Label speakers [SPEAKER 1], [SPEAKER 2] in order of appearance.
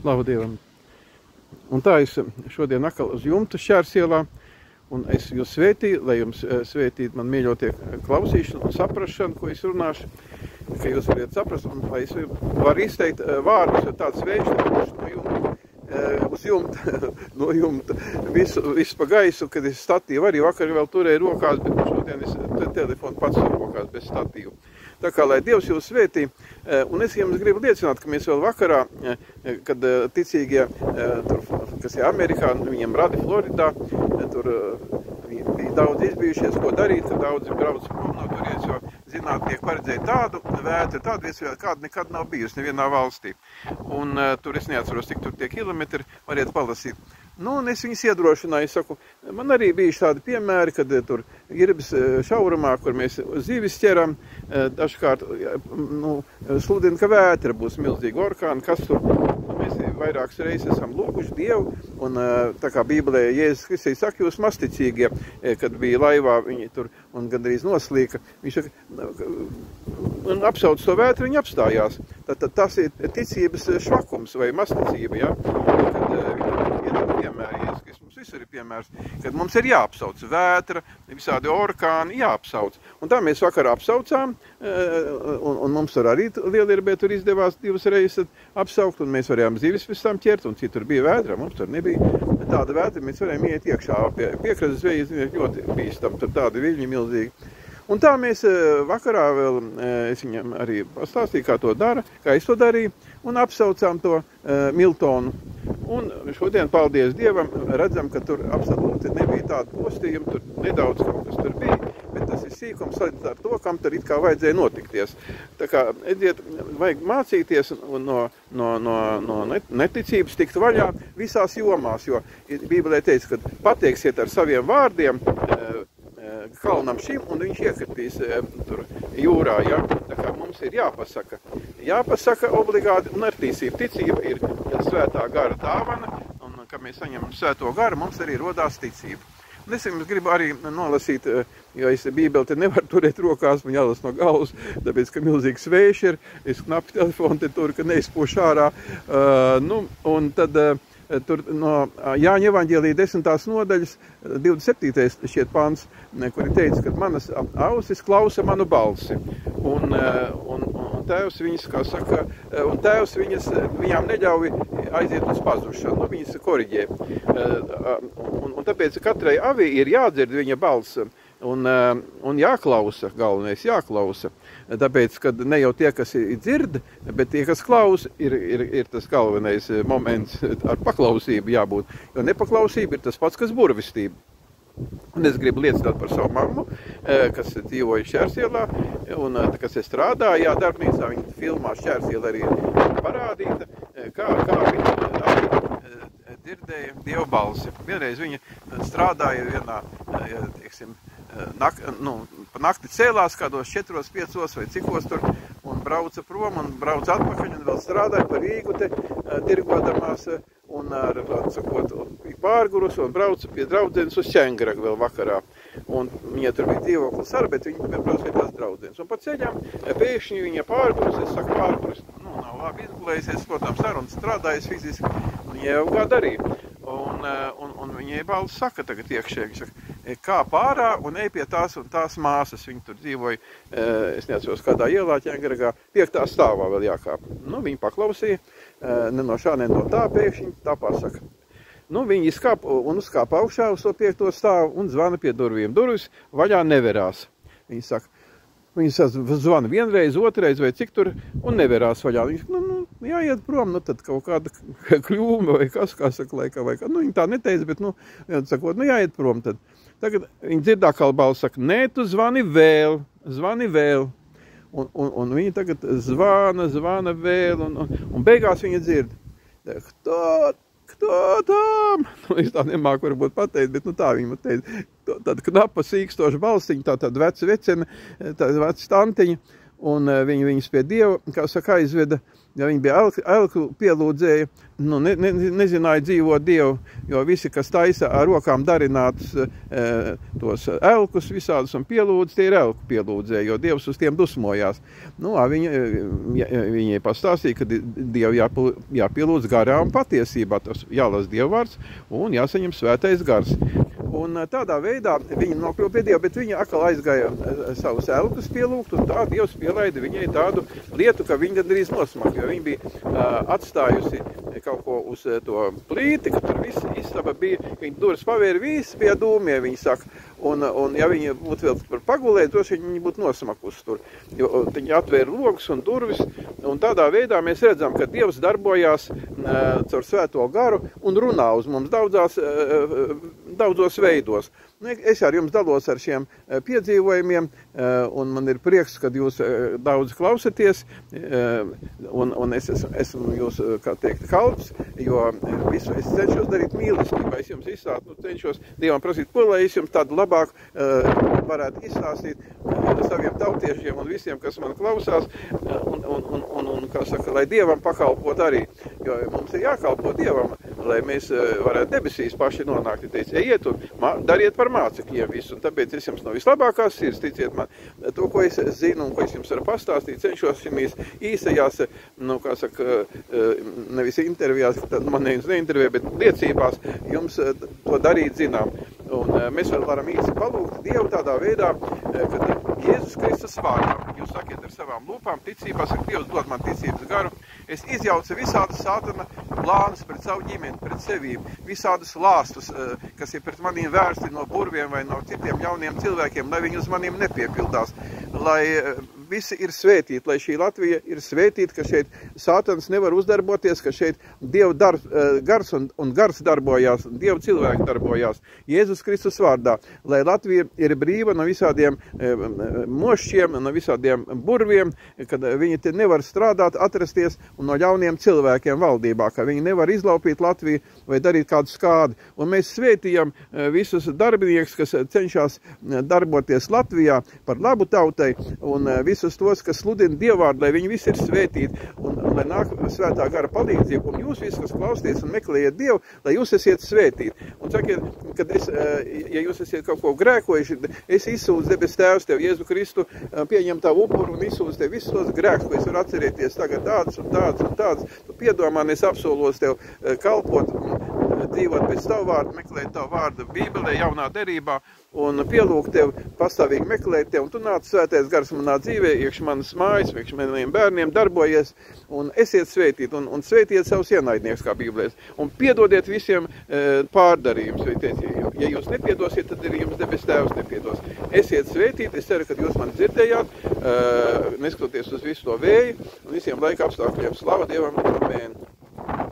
[SPEAKER 1] Slavu Dievam. Un tā es šodien atkal uz jumta Šķērsielā, un es jūs svētīju, lai jums svētītu man mīļotie klausīšanu un saprašanu, ko es runāšu, ka jūs variet saprast, un lai es varu izteikt vārdus, jo tāds vējš no jumta, uz jumta, no jumta, visu pa gaisu, kad es statīvu arī vakar vēl turēju rokās, bet šodien es telefonu pats rokās bez statīvu. Tā kā, lai Dievs jūs svētī, un es jums gribu liecināt, ka mēs vēl vakarā, kad ticīgie, tur, kas ir Amerikā, viņiem radi Floridā, tur bija daudz izbijušies, ko darīt, ka daudzi brauc prom no turienes, jo zinātnieki paredzēja tādu vētru, tādu viesu, kāda nekad nav bijusi nevienā valstī. Un tur es neatceros, cik tur tie kilometri, variet palasīt. Nu, un es viņus iedrošināju, saku, man arī bija tādi piemēri, kad tur Irbes šaurumā, kur mēs zivis ķeram, dažkārt, sludina, ka vētra būs milzīga orkāna, kas tur, mēs vairākas reizes esam lūguši Dievu, un tā kā Bībelē Jēzus Kristus saka, jūs masticīgie, kad bija laivā, viņi tur, un gandrīz noslīka, viņš saka, un apsauc to vētru, viņi apstājās. Tad tas ir ticības švakums vai masticība, ja? Mums visur ir piemērs, kad mums ir jāapsauc vētra, visādi orkāni jāapsauc. Un tā mēs vakar apsaucām, un mums tur arī Lielirbē tur izdevās 2 reizes apsaukt, un mēs varējām zivis pēc tam ķert, un citur bija vētra, mums tur nebija tāda vētra, mēs varējām iet iekšā pie piekrastes vēja, ļoti bīstam, tur tādi viļņi milzīgi. Un tā mēs vakarā vēl, es viņam arī pastāstīju, kā to dara, kā es to darīju, un apsaucām to Miltonu. Un šodien, paldies Dievam, redzam, ka tur absolūti nebija tāda postījuma, tur nedaudz kaut kas tur bija, bet tas ir sīkums salīdzināt ar to, kam tur it kā vajadzēja notikties. Tā kā, edziet, vajag mācīties no neticības tikt vaļā visās jomās, jo Bībelē teica, ka pateiksiet ar saviem vārdiem kalnam šim, un viņš iekritīs tur jūrā, ja? Tā kā mums ir jāpasaka obligāti, un ar ticība ir svētā gara dāvana, un kad mēs saņemam svēto garu, mums arī rodās ticība. Un es jums gribu arī nolasīt, jo es Bībeli te nevaru turēt rokās, man jālas no galvas, tāpēc, ka milzīgs vējš ir, es knapi telefonu te tur, ka neizpūš ārā, un tad tur no Jāņa evaņģēlija 10. nodaļas, 27. šķiet pants, kur ir teicis, ka manas ausis klausa manu balsi. Un tēvs viņas, kā saka, un tēvs viņām neļauj aiziet uz pazušanu, viņas koriģē. Un tāpēc katrai avī ir jādzird viņa balss. Un jāklausa, galvenais jāklausa. Tāpēc, kad ne jau tie, kas dzird, bet tie, kas klausa, ir tas galvenais moments, ar paklausību jābūt. Jo nepaklausība ir tas pats, kas burvistība. Un es gribu liecināt par savu mammu, kas dzīvoja Šķērsielā, un kas es strādāju, darbnīcā, viņa filmā Šķērsiela arī parādīta, kā viņa dzirdēja Dieva balsi. Vienreiz viņa strādāja vienā, teiksim, pa nakti cēlās kādos 4, 5 vai cikos tur, un brauca prom, un brauca atpakaļ, un vēl strādāja par Rīgu te, tirgodamās, un ar, sakot, pārgurus, un brauca pie draudzenes uz Ķengragu vēl vakarā. Un viņa tur bija dzīvoklis ar, bet viņa brauca pie tās draudzenes. Un pa ceļām pēkšņi viņa pārgurus, es saku pārgurus, nav labi izgulējusies, protams, ar un strādājas fiziski, un viņa jau gadu arī. Un viņai balss saka tagad iekšē, viņa saka, kā pārā un ej pie tās un tās māsas. Viņa tur dzīvoja, es neatceros kādā ielā Ķengragā, 5. stāvā vēl jākāp. Viņa paklausīja, ne no šā, ne no tā pēkšņi, tā pasaka. Viņi uzkāpa augšā uz to 5. stāvu un zvana pie durvīm. Durvis vaļā neverās. Viņa zvana vienreiz, otrais vai cik tur, un neverās vaļā. Viņa jāiet prom, tad kaut kāda kļūme vai kas, kā saka, laikā vai kā. Viņa tā neteica, bet, sakot, jāiet prom tad. Tagad viņa dzird atkal balss, saka, nē, tu zvani vēl. Un viņa tagad zvana vēl, un beigās viņa dzird. Kto tam? Es tā nemāku varbūt pateikt, bet tā viņa teica. Tāda knapa sīkstoša balsiņa, tāda veca vecene, tāda veca tantiņa, un viņas pie Dieva, kā saka, aizveda, ja viņi bija elku pielūdzēji, nu, nezināja dzīvot Dievu, jo visi, kas taisa ar rokām darinātus tos elkus visādus un pielūdz, tie ir elku pielūdzēji, jo Dievs uz tiem dusmojās. Nu, viņai pastāstīja, ka Dievu jāpielūdz garā un patiesībā, tas jālas Dieva vārds un jāsaņem svētais gars. Un tādā veidā viņa nokļuva pie Dieva, bet viņa atkal aizgāja savus elkus pielūgt, un tā Dievs pielaida viņai tādu lietu, ka viņa gandrīz nosmaka, jo viņa bija atstājusi kaut ko uz to plīti, ka tur viss istaba bija, viņa durvis pavēra viss pie dūmiem, viņa saka, un ja viņa būtu vēl par pagulēt, droši viņa būtu nosmakus tur, jo viņa atvēra logus un durvis, un tādā veidā mēs redzam, ka Dievs darbojās caur svēto garu un runā uz mums daudzos veidos. Es ar jums dalos ar šiem piedzīvojumiem, un man ir prieks, kad jūs daudz klausaties, un es esmu jūs, kā teikt, kalps, jo visu es cenšos darīt mīlestībā. Es jums izstāstu, cenšos Dievam prasīt, ko lai es jums tādu labāk varētu izstāstīt saviem tautiešiem un visiem, kas man klausās, un kā saka, lai Dievam pakalpot arī, jo mums ir jākalpo Dievam, lai mēs varētu debesīs paši nonākt. Ja teicu, ejiet un dariet par mācekļiem visu, un tāpēc es jums no vislabākās sirds, ticiet man, to, ko es zinu un ko es jums varu pastāstīt, cenšos šīs īsajās, nu, kā saka, nevis intervijās, tad man neintervijā, bet liecībās jums to darīt zinām. Un mēs vēl varam īsi palūgt Dievu tādā veidā, kad Jēzus Kristus vārdā, jūs sakiet ar savām lūpām, ticībā, saka, Dievs dod man ticības garu, es izjaucu visādus sātana plānus pret savu ģimeni, pret sevīm, visādus lāstus, kas ir pret maniem vērsti no burviem vai no citiem jauniem cilvēkiem, lai viņi uz maniem nepiepildās, lai visi ir svētīti, lai šī Latvija ir svētīta, ka šeit sātans nevar uzdarboties, ka šeit Dieva gars un gars darbojās, Dieva cilvēki darbojās Jēzus Kristus vārdā, lai Latvija ir brīva no visādiem mošķiem, no visādiem burviem, kad viņi te nevar strādāt, atrasties un no jauniem cilvēkiem valdībā, ka viņi nevar izlaupīt Latviju vai darīt kādu skādi. Un mēs svētījam visus darbiniekus, kas cenšas darboties Latvijā par labu tautai un visus tos, kas sludina Dievvārdu, lai viņi visi ir svētīti un lai nāk svētā gara palīdzība. Un jūs visi, kas klausties un meklējiet Dievu, lai jūs esiet svētīti. Un sakiet, kad ja jūs esiet kaut ko grēkojuši, es izsūdzu debes Tēvs tev, Jēzu Kristu, pieņem tavu upuru un izsūdzu tev visus tos grēkus, ko es varu atcerēties tagad tāds un tāds un tāds. Tu piedomā, es apsolos tev kalpot un dzīvot pēc tavu vārdu, meklēt tavu vārdu Bībelē, jaunā derībā un pielūgt tev, pastāvīgi meklēt tev, un tu nāc svētais gars manā dzīvē, iekš manas mājas, iekš maniem bērniem darbojies, un esiet svētīt, un svētiet savus ienaidniekus, kā Bībelēs, un piedodiet visiem pārdarījumus. Ja jūs nepiedosiet, tad arī jums debes Tēvs nepiedos. Esiet svētīti, es ceru, ka jūs mani dzirdējāt, neskatoties uz visu to vēju, un visiem laika apstākļiem. Slava Dievam, amen!